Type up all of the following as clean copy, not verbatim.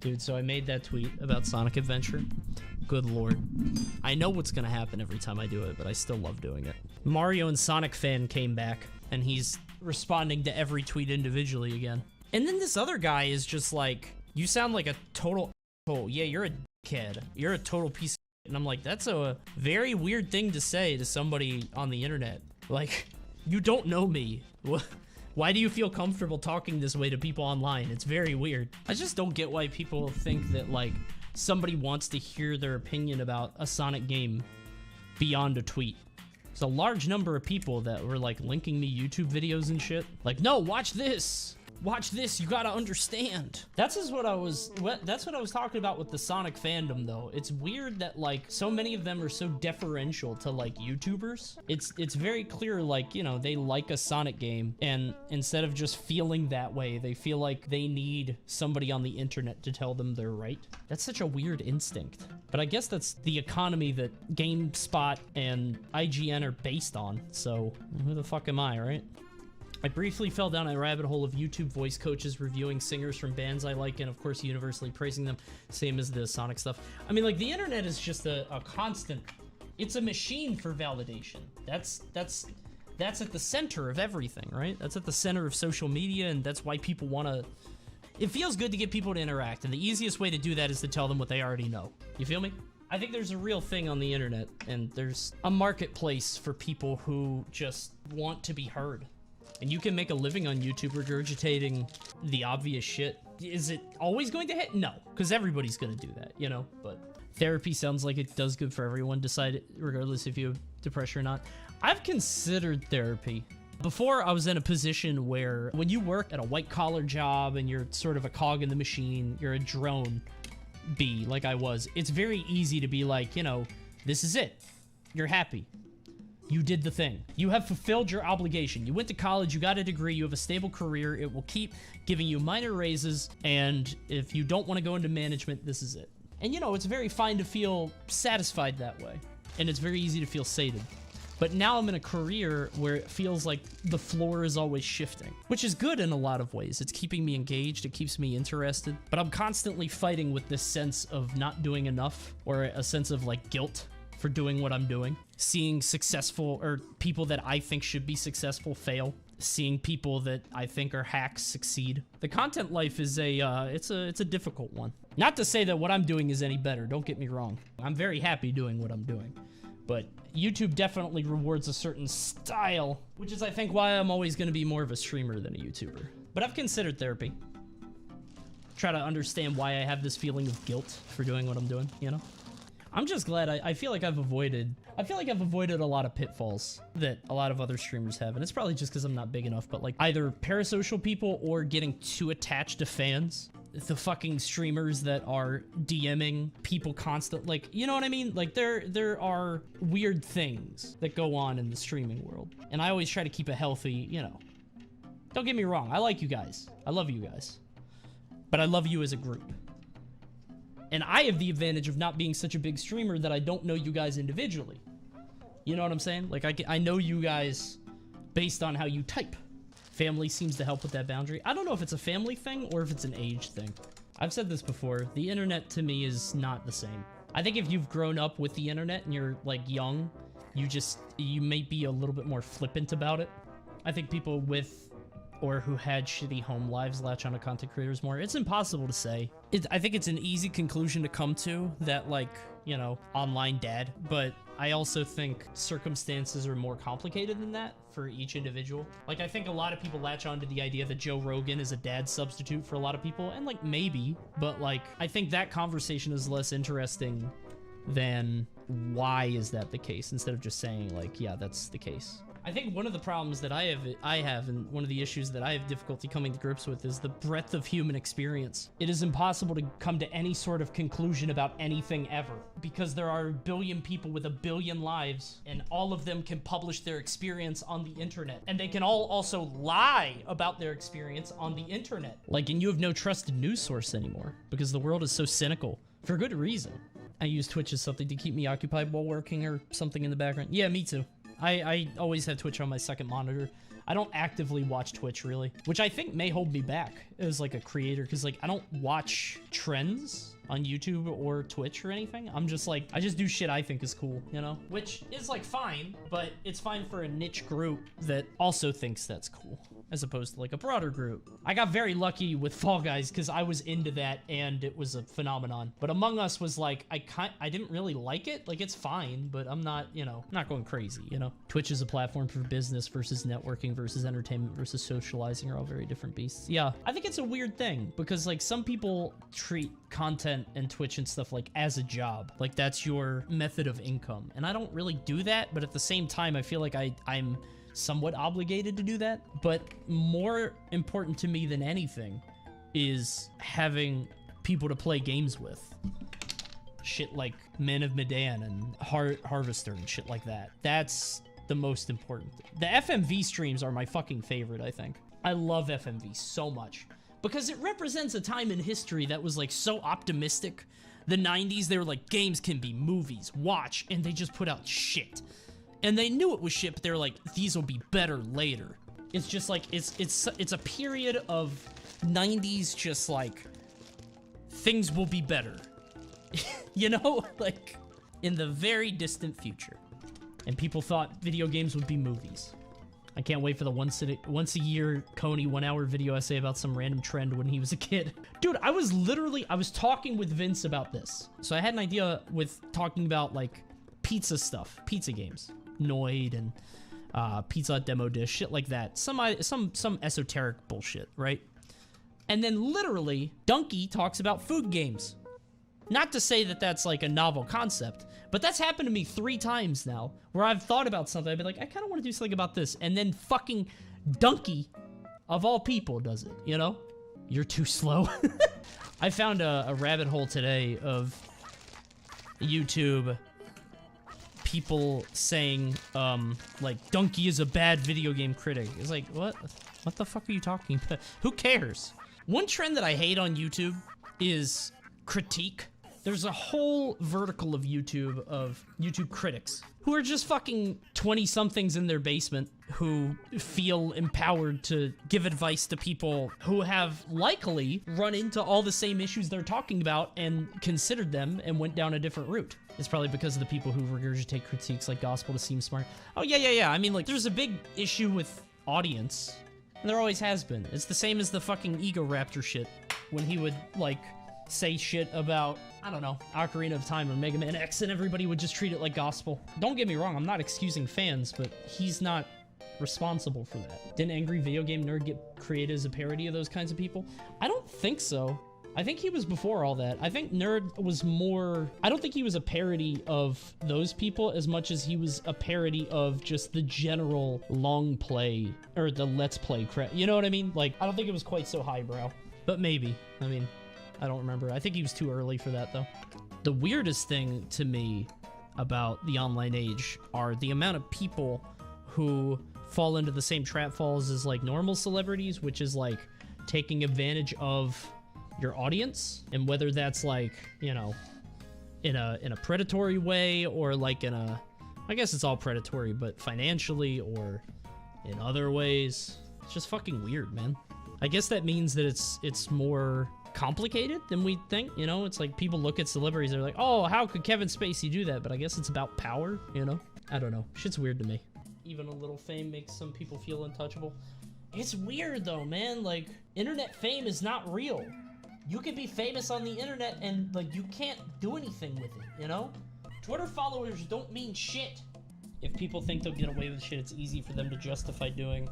Dude, so I made that tweet about Sonic Adventure. Good lord. I know what's gonna happen every time I do it, but I still love doing it. Mario and Sonic fan came back, and he's responding to every tweet individually again. And then this other guy is just like, you sound like a total asshole. Yeah, you're a dickhead. You're a total piece of shit. And I'm like, that's a very weird thing to say to somebody on the internet. Like, you don't know me. Why do you feel comfortable talking this way to people online? It's very weird. I just don't get why people think that, like, somebody wants to hear their opinion about a Sonic game beyond a tweet. There's a large number of people that were, like, linking me YouTube videos and shit. Like, no, watch this. Watch this, you gotta understand. That's what I was talking about with the Sonic fandom, though. It's weird that, like, so many of them are so deferential to, like, YouTubers. It's very clear, like, you know, they like a Sonic game, and instead of just feeling that way, they feel like they need somebody on the internet to tell them they're right. That's such a weird instinct. But I guess that's the economy that GameSpot and IGN are based on, so who the fuck am I, right? I briefly fell down a rabbit hole of YouTube voice coaches reviewing singers from bands I like and, of course, universally praising them, same as the Sonic stuff. I mean, like, the internet is just a constant... It's a machine for validation. That's at the center of everything, right? That's at the center of social media, and that's why people want to... It feels good to get people to interact, and the easiest way to do that is to tell them what they already know. You feel me? I think there's a real thing on the internet, and there's a marketplace for people who just want to be heard. And you can make a living on YouTube regurgitating the obvious shit. Is it always going to hit? No, because everybody's going to do that, you know? But therapy sounds like it does good for everyone, decide regardless if you have depression or not. I've considered therapy. Before, I was in a position where when you work at a white-collar job and you're sort of a cog in the machine, you're a drone bee like I was, it's very easy to be like, you know, this is it. You're happy. You did the thing. You have fulfilled your obligation. You went to college, you got a degree, you have a stable career, it will keep giving you minor raises, and if you don't want to go into management, this is it. And you know, it's very fine to feel satisfied that way, and it's very easy to feel sated. But now I'm in a career where it feels like the floor is always shifting, which is good in a lot of ways. It's keeping me engaged, it keeps me interested, but I'm constantly fighting with this sense of not doing enough, or a sense of, like, guilt for doing what I'm doing. Seeing successful, or people that I think should be successful, fail. Seeing people that I think are hacks succeed. The content life is it's a difficult one. Not to say that what I'm doing is any better, don't get me wrong. I'm very happy doing what I'm doing. But YouTube definitely rewards a certain style, which is, I think, why I'm always going to be more of a streamer than a YouTuber. But I've considered therapy. Try to understand why I have this feeling of guilt for doing what I'm doing, you know? I'm just glad I feel like I've avoided a lot of pitfalls that a lot of other streamers have, and it's probably just because I'm not big enough, but like either parasocial people or getting too attached to fans. The fucking streamers that are DMing people constantly, like, you know what I mean? Like, there are weird things that go on in the streaming world, and I always try to keep a healthy, you know. Don't get me wrong, I like you guys. I love you guys. But I love you as a group. And I have the advantage of not being such a big streamer that I don't know you guys individually. You know what I'm saying? Like, I know you guys based on how you type. Family seems to help with that boundary. I don't know if it's a family thing or if it's an age thing. I've said this before. The internet to me is not the same. I think if you've grown up with the internet and you're, like, young, you may be a little bit more flippant about it. I think people with or who had shitty home lives latch on to content creators more. It's impossible to say. I think it's an easy conclusion to come to that, like, you know, online dad, but I also think circumstances are more complicated than that for each individual. Like, I think a lot of people latch on to the idea that Joe Rogan is a dad substitute for a lot of people, and, like, maybe, but, like, I think that conversation is less interesting than why is that the case, instead of just saying, like, yeah, that's the case. I think one of the problems that I have, and one of the issues that I have difficulty coming to grips with is the breadth of human experience. It is impossible to come to any sort of conclusion about anything ever, because there are a billion people with a billion lives, and all of them can publish their experience on the internet, and they can all also lie about their experience on the internet. Like, and you have no trusted news source anymore, because the world is so cynical, for good reason. I use Twitch as something to keep me occupied while working or something in the background. Yeah, me too. I always have Twitch on my second monitor. I don't actively watch Twitch really, which I think may hold me back as like a creator, because like I don't watch trends on YouTube or Twitch or anything. I'm just like, I just do shit I think is cool, you know? Which is like fine, but it's fine for a niche group that also thinks that's cool, as opposed to like a broader group. I got very lucky with Fall Guys because I was into that and it was a phenomenon. But Among Us was like, I didn't really like it. Like, it's fine, but I'm not, you know, not going crazy, you know? Twitch is a platform for business versus networking versus entertainment versus socializing are all very different beasts. Yeah, I think it's a weird thing because like some people treat content and Twitch and stuff like as a job. Like that's your method of income. And I don't really do that, but at the same time, I feel like I'm somewhat obligated to do that. But more important to me than anything is having people to play games with. Shit like Men of Medan and Harvester and shit like that. That's the most important thing. The FMV streams are my fucking favorite, I think. I love FMV so much because it represents a time in history that was like so optimistic. The 90s, they were like, games can be movies, watch, and they just put out shit. And they knew it was shit, but they were like, these will be better later. It's just like, it's a period of 90s just like, things will be better. You know? Like, in the very distant future. And people thought video games would be movies. I can't wait for the once a year CONEY 1 hour video essay about some random trend when he was a kid. Dude, I was talking with Vince about this. So I had an idea with talking about like pizza stuff, pizza games, Noid and Pizza Demo Dish, shit like that. Some esoteric bullshit, right? And then literally, Donkey talks about food games. Not to say that that's like a novel concept, but that's happened to me 3 times now, where I've thought about something, I've been like, I kind of want to do something about this, and then fucking Donkey, of all people, does it, you know? You're too slow. I found a rabbit hole today of YouTube people saying, like, Donkey is a bad video game critic. It's like, what? What the fuck are you talking about? Who cares? One trend that I hate on YouTube is critique. There's a whole vertical of YouTube critics who are just fucking 20-somethings in their basement who feel empowered to give advice to people who have likely run into all the same issues they're talking about and considered them and went down a different route. It's probably because of the people who regurgitate critiques like gospel to seem smart. Oh, yeah. I mean, like, there's a big issue with audience, and there always has been. It's the same as the fucking Ego Raptor shit, when he would, like, say shit about, I don't know, Ocarina of Time or Mega Man X, and everybody would just treat it like gospel. Don't get me wrong, I'm not excusing fans, but he's not responsible for that. Didn't Angry Video Game Nerd get created as a parody of those kinds of people? I don't think so. I think he was before all that. I think Nerd was more... I don't think he was a parody of those people as much as he was a parody of just the general long play, or the let's play crap. You know what I mean? Like, I don't think it was quite so highbrow. But maybe. I mean, I don't remember. I think he was too early for that, though. The weirdest thing to me about the online age are the amount of people who fall into the same trap falls as, like, normal celebrities, which is, like, taking advantage of your audience, and whether that's, like, you know, in a predatory way, or, like, in a... I guess it's all predatory, but financially, or in other ways. It's just fucking weird, man. I guess that means that it's more complicated than we think, you know? It's like people look at celebrities, they're like, oh, how could Kevin Spacey do that? But I guess it's about power, you know? I don't know. Shit's weird to me. Even a little fame makes some people feel untouchable. It's weird, though, man. Like, internet fame is not real. You can be famous on the internet and, like, you can't do anything with it, you know? Twitter followers don't mean shit. If people think they'll get away with shit, it's easy for them to justify doing.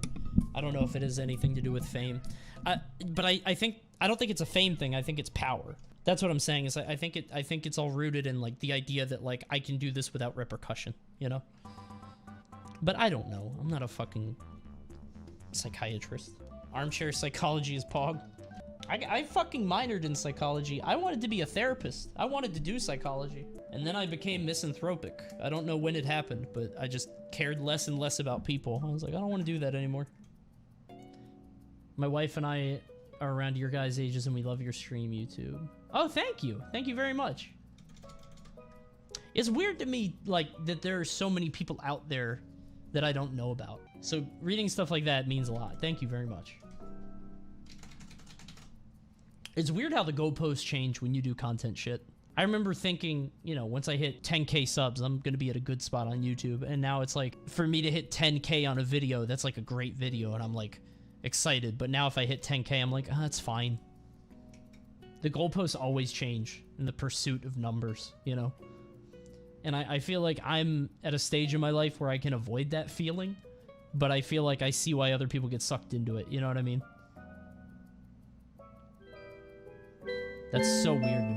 I don't know if it has anything to do with fame. But I don't think it's a fame thing. I think it's power. That's what I'm saying, is I think it's all rooted in, like, the idea that, like, I can do this without repercussion, you know? But I don't know. I'm not a fucking psychiatrist. Armchair psychology is pog. I fucking minored in psychology. I wanted to be a therapist. I wanted to do psychology. And then I became misanthropic. I don't know when it happened, but I just cared less and less about people. I was like, I don't want to do that anymore. My wife and I are around your guys' ages, and we love your stream, YouTube. Oh, thank you. Thank you very much. It's weird to me, like, that there are so many people out there that I don't know about. So reading stuff like that means a lot. Thank you very much. It's weird how the goalposts change when you do content shit. I remember thinking, you know, once I hit 10K subs, I'm going to be at a good spot on YouTube. And now it's like, for me to hit 10K on a video, that's like a great video. And I'm like excited. But now if I hit 10K, I'm like, that's fine. The goalposts always change in the pursuit of numbers, you know? And I feel like I'm at a stage in my life where I can avoid that feeling. But I feel like I see why other people get sucked into it. You know what I mean? That's so weird to